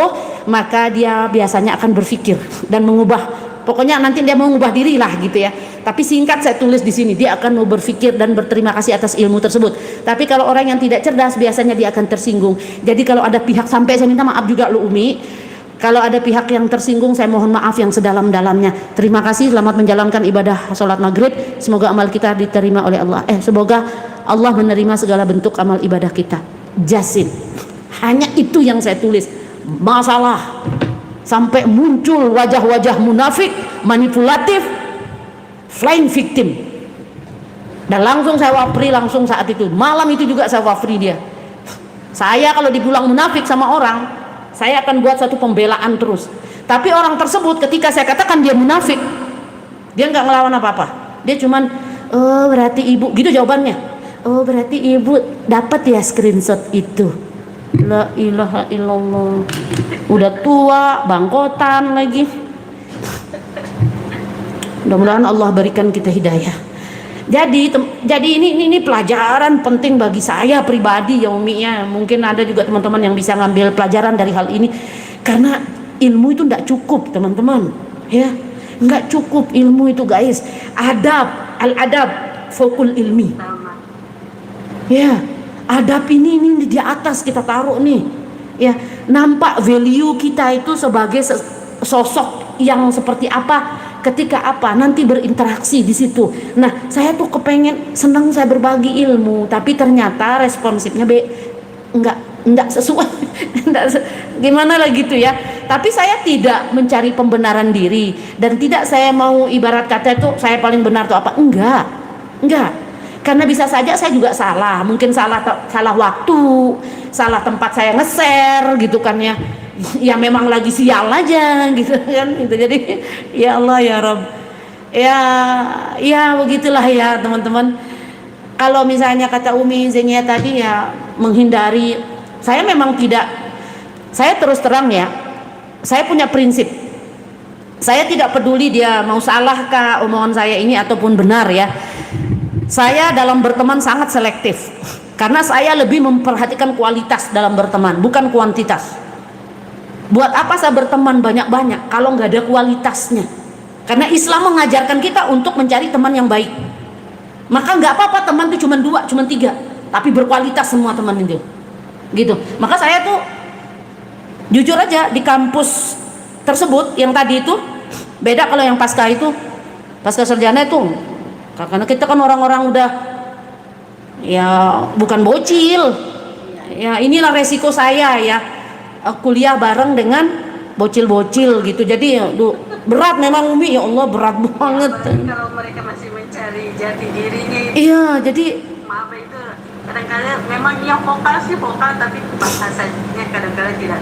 maka dia biasanya akan berpikir dan mengubah. Pokoknya nanti dia mau mengubah diri lah gitu ya. Tapi singkat saya tulis di sini, dia akan mau berpikir dan berterima kasih atas ilmu tersebut. Tapi kalau orang yang tidak cerdas biasanya dia akan tersinggung. Jadi kalau ada pihak, sampai saya minta maaf juga lu Umi, kalau ada pihak yang tersinggung, saya mohon maaf yang sedalam-dalamnya. Terima kasih, selamat menjalankan ibadah sholat maghrib. Semoga amal kita diterima oleh Allah. Semoga Allah menerima segala bentuk amal ibadah kita. Jasin. Hanya itu yang saya tulis. Masalah sampai muncul wajah-wajah munafik, manipulatif, flying victim. Dan langsung saya wafri langsung saat itu. Malam itu juga saya wafri dia. Saya kalau dibilang munafik sama orang, saya akan buat satu pembelaan terus. Tapi orang tersebut ketika saya katakan dia munafik, dia nggak ngelawan apa-apa. Dia cuman, oh berarti ibu, gitu jawabannya. Oh berarti ibu dapat ya screenshot itu. La ilaha illallah. Udah tua, bangkotan lagi. Mudah-mudahan Allah berikan kita hidayah. Jadi ini pelajaran penting bagi saya pribadi ya Umi ya. Mungkin ada juga teman-teman yang bisa ngambil pelajaran dari hal ini. Karena ilmu itu tidak cukup teman-teman ya. Nggak cukup ilmu itu guys. Al-adab fokul ilmi. Ya, adab ini di atas kita taruh nih. Ya, nampak value kita itu sebagai sosok yang seperti apa ketika nanti berinteraksi di situ. Nah saya tuh kepengen senang saya berbagi ilmu, tapi ternyata responsifnya enggak sesuai. Gimana lah gitu ya. Tapi saya tidak mencari pembenaran diri, dan tidak saya mau ibarat kata itu saya paling benar tuh apa, enggak, karena bisa saja saya juga salah, mungkin salah waktu, salah tempat saya nge-share gitu kan ya. Ya memang lagi sial aja gitu kan gitu. Jadi ya Allah ya Rob, ya begitulah ya teman-teman. Kalau misalnya kata Umi Zenia tadi ya menghindari, saya memang tidak, saya terus terang ya, saya punya prinsip, saya tidak peduli dia mau salahkah omongan saya ini ataupun benar ya. Saya dalam berteman sangat selektif karena saya lebih memperhatikan kualitas dalam berteman, bukan kuantitas. Buat apa saya berteman banyak-banyak kalau nggak ada kualitasnya? Karena Islam mengajarkan kita untuk mencari teman yang baik. Maka nggak apa-apa teman itu cuma 2, cuma 3, tapi berkualitas semua teman itu. Gitu. Maka saya tuh jujur aja di kampus tersebut yang tadi itu beda kalau yang pasca itu, pasca sarjana itu. Karena kita kan orang-orang udah ya bukan bocil. Ya inilah resiko saya ya. Kuliah bareng dengan bocil-bocil gitu, jadi berat memang Umi, ya Allah berat banget. Kalau mereka masih mencari jati dirinya itu, iya jadi maaf itu kadang-kadang memang yang vokal sih vokal, tapi bahasanya kadang-kadang tidak,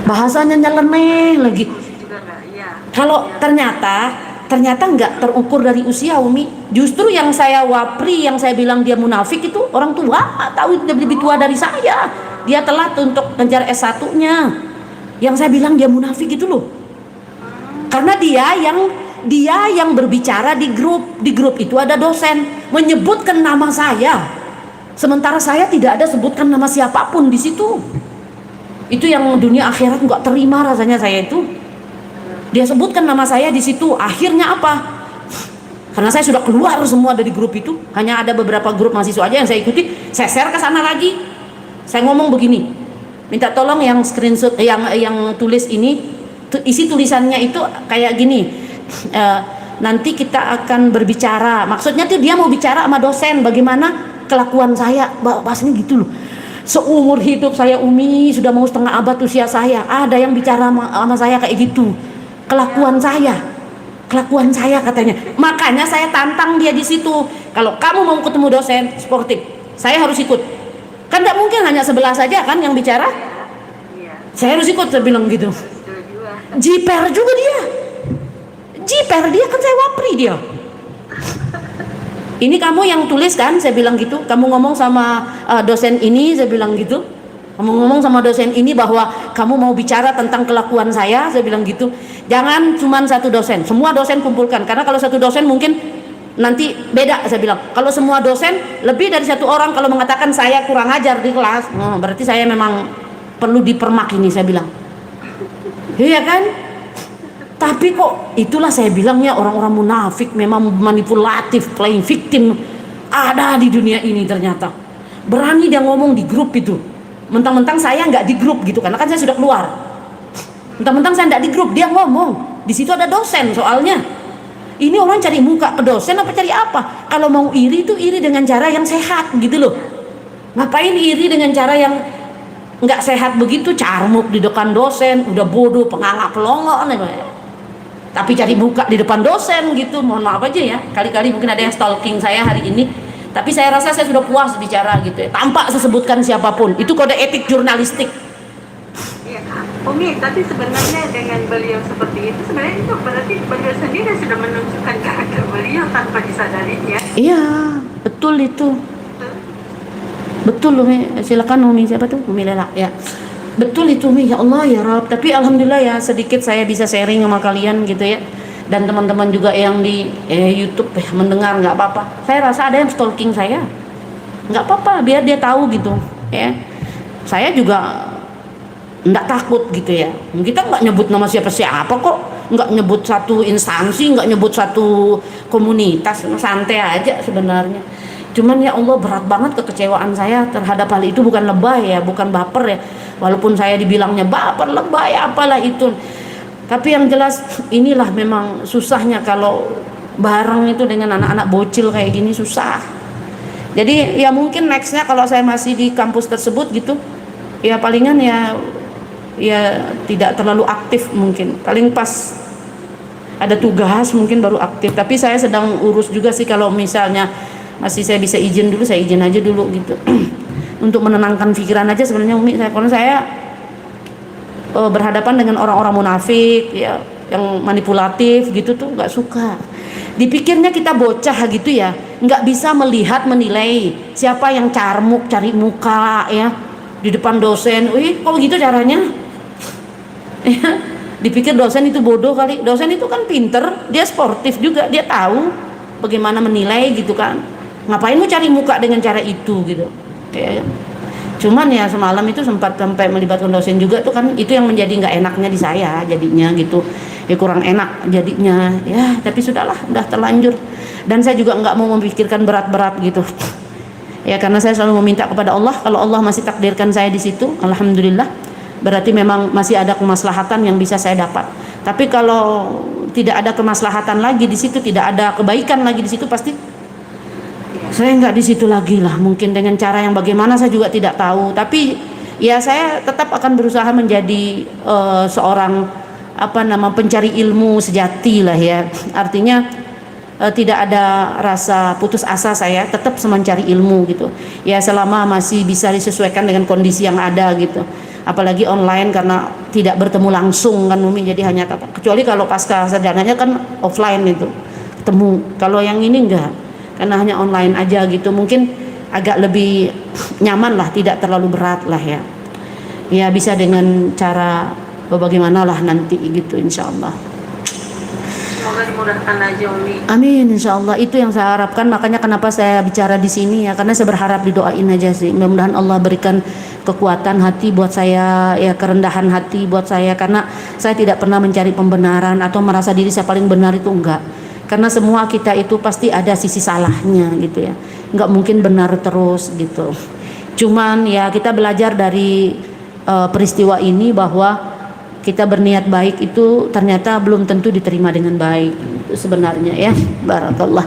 bahasanya nyeleneh lagi. juga enggak, iya. Kalau ternyata nggak terukur dari usia Umi. Justru yang saya wapri, yang saya bilang dia munafik itu orang tua, tahu dia lebih tua dari saya. Dia telat untuk ngejar S1-nya. Yang saya bilang dia munafik itu loh. Karena dia yang berbicara di grup itu ada dosen menyebutkan nama saya. Sementara saya tidak ada sebutkan nama siapapun di situ. Itu yang dunia akhirat nggak terima rasanya saya itu. Dia sebutkan nama saya di situ. Akhirnya apa? Karena saya sudah keluar semua dari grup itu, hanya ada beberapa grup mahasiswa aja yang saya ikuti. Saya share ke sana lagi. Saya ngomong begini, minta tolong yang screenshot, yang tulis ini, isi tulisannya itu kayak gini. Nanti kita akan berbicara. Maksudnya tuh dia mau bicara sama dosen bagaimana kelakuan saya. Bahasanya gitu loh. Seumur hidup saya Umi, sudah mau setengah abad usia saya, ada yang bicara sama saya kayak gitu. Kelakuan saya katanya. Makanya saya tantang dia di situ. Kalau kamu mau ketemu dosen sportif, saya harus ikut. Kan tidak mungkin hanya sebelah saja kan yang bicara. Iya. Saya harus ikut, saya bilang gitu. Betul juga. Jiper juga dia. Jiper dia kan, saya wapri dia. Ini kamu yang tulis kan, saya bilang gitu. Kamu ngomong sama dosen ini, saya bilang gitu. Kamu ngomong sama dosen ini bahwa kamu mau bicara tentang kelakuan saya bilang gitu. Jangan cuma satu dosen, semua dosen kumpulkan. Karena kalau satu dosen mungkin nanti beda, saya bilang. Kalau semua dosen, lebih dari satu orang kalau mengatakan saya kurang ajar di kelas, berarti saya memang perlu dipermak ini, saya bilang. Iya kan? Tapi kok itulah saya bilangnya orang-orang munafik, memang manipulatif, playing victim ada di dunia ini ternyata. Berani dia ngomong di grup itu. Mentang-mentang saya nggak di grup gitu, karena kan saya sudah keluar. Mentang-mentang saya nggak di grup, dia ngomong. Di situ ada dosen soalnya. Ini orang cari muka ke dosen apa cari apa? Kalau mau iri itu iri dengan cara yang sehat gitu loh. Ngapain iri dengan cara yang nggak sehat begitu, carmuk di depan dosen, udah bodoh, penganga pelongo nih. Tapi cari muka di depan dosen gitu, mohon maaf aja ya. Kali-kali mungkin ada yang stalking saya hari ini. Tapi saya rasa saya sudah puas bicara gitu ya, tanpa sebutkan siapapun. Itu kode etik jurnalistik. Iya, Umi, tapi sebenarnya dengan beliau seperti itu, sebenarnya itu berarti beliau sendiri sudah menunjukkan karakter beliau tanpa disadarinya. Iya, betul itu. Betul Umi, silakan Umi, siapa tuh? Umi Lela ya. Betul itu Umi, ya Allah ya Rabb. Tapi alhamdulillah ya sedikit saya bisa sharing sama kalian gitu ya. Dan teman-teman juga yang di YouTube mendengar, nggak apa-apa. Saya rasa ada yang stalking saya, nggak apa-apa, biar dia tahu gitu ya. Saya juga nggak takut gitu ya. Kita nggak nyebut nama siapa-siapa kok, nggak nyebut satu instansi, nggak nyebut satu komunitas, santai aja sebenarnya. Cuman ya Allah, berat banget kekecewaan saya terhadap hal itu. Bukan lebay ya, bukan baper ya, walaupun saya dibilangnya baper, lebay, apalah itu. Tapi yang jelas inilah memang susahnya kalau bareng itu dengan anak-anak bocil kayak gini, susah. Jadi ya mungkin nextnya kalau saya masih di kampus tersebut gitu, ya palingan ya tidak terlalu aktif, mungkin paling pas ada tugas mungkin baru aktif. Tapi saya sedang urus juga sih, kalau misalnya masih saya bisa izin dulu, saya izin aja dulu gitu. untuk menenangkan pikiran aja sebenarnya Umi. Karena saya berhadapan dengan orang-orang munafik ya, yang manipulatif gitu tuh nggak suka. Dipikirnya kita bocah gitu ya, nggak bisa melihat menilai siapa yang carmuk cari muka ya di depan dosen. Wih, kok begitu caranya? Ya, dipikir dosen itu bodoh kali. Dosen itu kan pinter, dia sportif juga, dia tahu bagaimana menilai gitu kan. Ngapain mau cari muka dengan cara itu gitu ya. Cuman ya semalam itu sempat sampai melibatkan dosen juga tuh kan, itu yang menjadi nggak enaknya di saya jadinya gitu ya, kurang enak jadinya ya. Tapi sudahlah, udah terlanjur, dan saya juga nggak mau memikirkan berat-berat gitu ya, karena saya selalu meminta kepada Allah, kalau Allah masih takdirkan saya di situ, alhamdulillah, berarti memang masih ada kemaslahatan yang bisa saya dapat. Tapi kalau tidak ada kemaslahatan lagi di situ, tidak ada kebaikan lagi di situ, pasti saya nggak di situ lagi lah. Mungkin dengan cara yang bagaimana saya juga tidak tahu, tapi ya saya tetap akan berusaha menjadi seorang pencari ilmu sejati lah ya. Artinya tidak ada rasa putus asa, saya tetap mencari ilmu gitu ya, selama masih bisa disesuaikan dengan kondisi yang ada gitu. Apalagi online karena tidak bertemu langsung kan Umi, jadi hanya kecuali kalau pasca sarjananya kan offline itu ketemu. Kalau yang ini enggak, karena hanya online aja gitu, mungkin agak lebih nyaman lah, tidak terlalu berat lah ya. Ya bisa dengan cara bagaimana lah nanti gitu, insya Allah. Semoga dimudahkan aja Umi. Amin, insya Allah. Itu yang saya harapkan. Makanya kenapa saya bicara di sini ya, karena saya berharap didoain aja sih. Mudah-mudahan Allah berikan kekuatan hati buat saya ya, kerendahan hati buat saya, karena saya tidak pernah mencari pembenaran atau merasa diri saya paling benar, itu enggak. Karena semua kita itu pasti ada sisi salahnya gitu ya, nggak mungkin benar terus gitu. Cuman ya kita belajar dari peristiwa ini bahwa kita berniat baik itu ternyata belum tentu diterima dengan baik itu sebenarnya ya. Barakallah.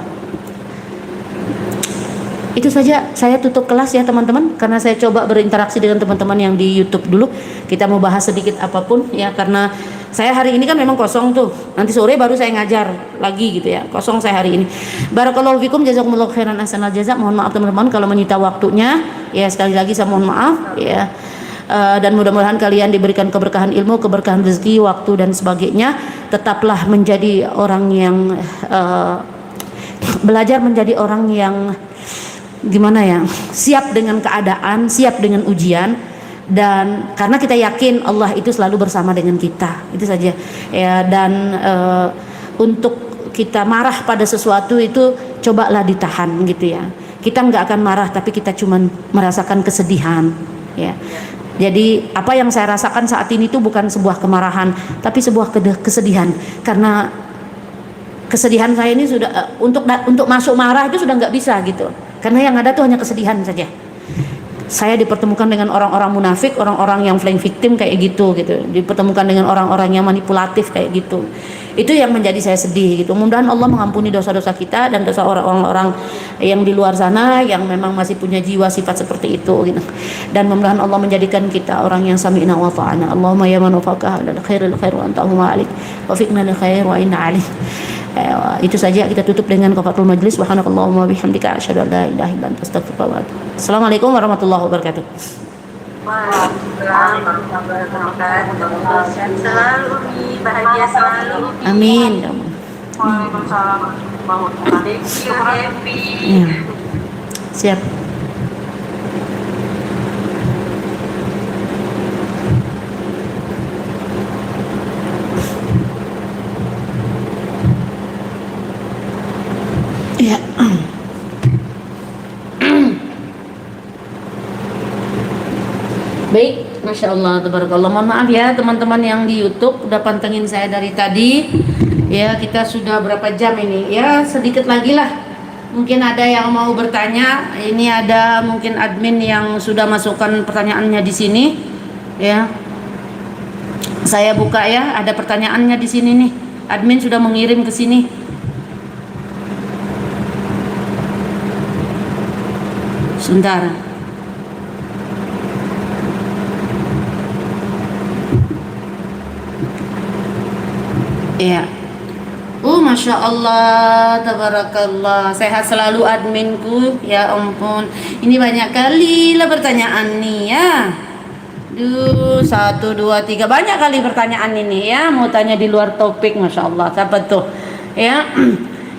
Itu saja, saya tutup kelas ya teman-teman, karena saya coba berinteraksi dengan teman-teman yang di YouTube dulu. Kita mau bahas sedikit apapun ya, karena saya hari ini kan memang kosong tuh, nanti sore baru saya ngajar lagi gitu ya, kosong saya hari ini. Barakallahu fikum, jazakumullahu khairan ahsanal jazak. Mohon maaf teman-teman kalau menyita waktunya ya, sekali lagi saya mohon maaf ya. Dan mudah-mudahan kalian diberikan keberkahan ilmu, keberkahan rezeki, waktu dan sebagainya. Tetaplah menjadi orang yang belajar menjadi orang yang gimana ya, siap dengan keadaan, siap dengan ujian, dan karena kita yakin Allah itu selalu bersama dengan kita, itu saja ya. Dan untuk kita marah pada sesuatu itu cobalah ditahan gitu ya. Kita nggak akan marah, tapi kita cuman merasakan kesedihan ya. Jadi apa yang saya rasakan saat ini itu bukan sebuah kemarahan, tapi sebuah kesedihan, karena kesedihan saya ini sudah untuk masuk marah itu sudah nggak bisa gitu, karena yang ada tuh hanya kesedihan saja. Saya dipertemukan dengan orang-orang munafik, orang-orang yang playing victim kayak gitu, dipertemukan dengan orang-orang yang manipulatif kayak gitu. Itu yang menjadi saya sedih gitu. Mudah-mudahan Allah mengampuni dosa-dosa kita dan dosa orang-orang yang di luar sana yang memang masih punya jiwa sifat seperti itu gitu. Dan mudah-mudahan Allah menjadikan kita orang yang sami'na wa ta'ana. Allahumma ya man wafaqah lil khairil khair wa anta malik wa fiqna lil khair wa inna alih. Itu saja, kita tutup dengan kafatul majlis. Subhanakallahumma bihamdika asyhadu an la ilaha illa anta astaghfiruka wa atubu. Assalamualaikum warahmatullahi wabarakatuh. Waalaikumsalam warahmatullahi wabarakatuh. Sehat selalu Umi, bahagia selalu Umi. Amin. Waalaikumsalam warahmatullahi wabarakatuh. Happy. Ya. Siap. Ya. Baik, Masya Allah, tabarakallah. Mohon maaf ya teman-teman yang di YouTube udah pantengin saya dari tadi. Ya, kita sudah berapa jam ini? Ya, sedikit lagi lah. Mungkin ada yang mau bertanya. Ini ada mungkin admin yang sudah masukkan pertanyaannya di sini. Ya, saya buka ya. Ada pertanyaannya di sini nih. Admin sudah mengirim ke sini. Sebentar. Ya. Masya Allah, tabarakallah. Sehat selalu adminku. Ya ampun, ini banyak kali lah pertanyaan nih ya. Duh, 1, 2, 3, banyak kali pertanyaan ini ya. Mau tanya di luar topik, Masya Allah. Siapa tuh? Ya,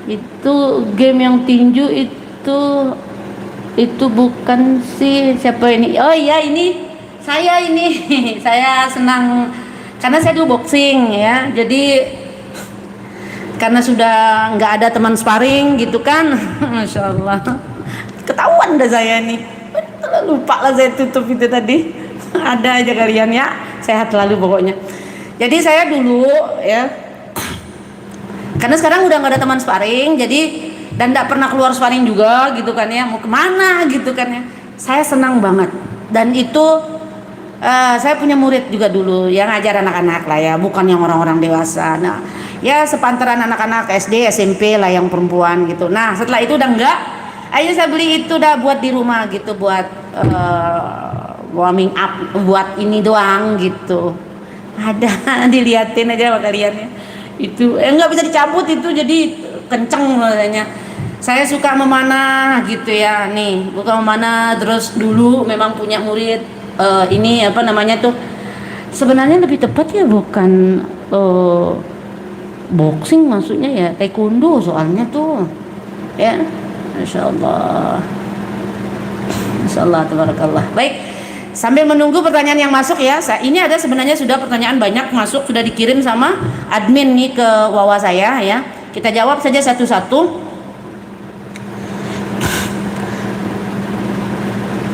itu game yang tinju itu bukan sih, siapa ini? Oh iya, ini saya ini. Saya senang karena saya dulu boxing ya. Jadi karena sudah nggak ada teman sparring gitu kan. Masya Allah, ketahuan dah saya nih. Lupa lah saya tutup itu tadi. Ada aja kalian ya, sehat selalu pokoknya. Jadi saya dulu ya, karena sekarang udah nggak ada teman sparring, jadi dan nggak pernah keluar sparring juga gitu kan ya, mau kemana gitu kan ya. Saya senang banget, dan itu saya punya murid juga dulu yang ngajar anak-anak lah ya, bukan yang orang-orang dewasa. Nah, ya sepantaran anak-anak SD, SMP lah yang perempuan gitu. Nah, setelah itu udah enggak, ayo saya beli itu dah buat di rumah gitu, buat warming up, buat ini doang gitu. Ada diliatin aja sama kalian ya. Itu enggak bisa dicabut itu, jadi kenceng rasanya. Saya suka memanah gitu ya, nih bukan memanah. Terus dulu memang punya murid ini apa namanya tuh, sebenarnya lebih tepat ya bukan boxing, maksudnya ya taekwondo soalnya tuh ya. Masya Allah, Masya Allah, tabarakallah. Baik, sambil menunggu pertanyaan yang masuk ya, ini ada sebenarnya sudah pertanyaan banyak masuk, sudah dikirim sama admin nih ke Wawa saya ya. Kita jawab saja satu-satu.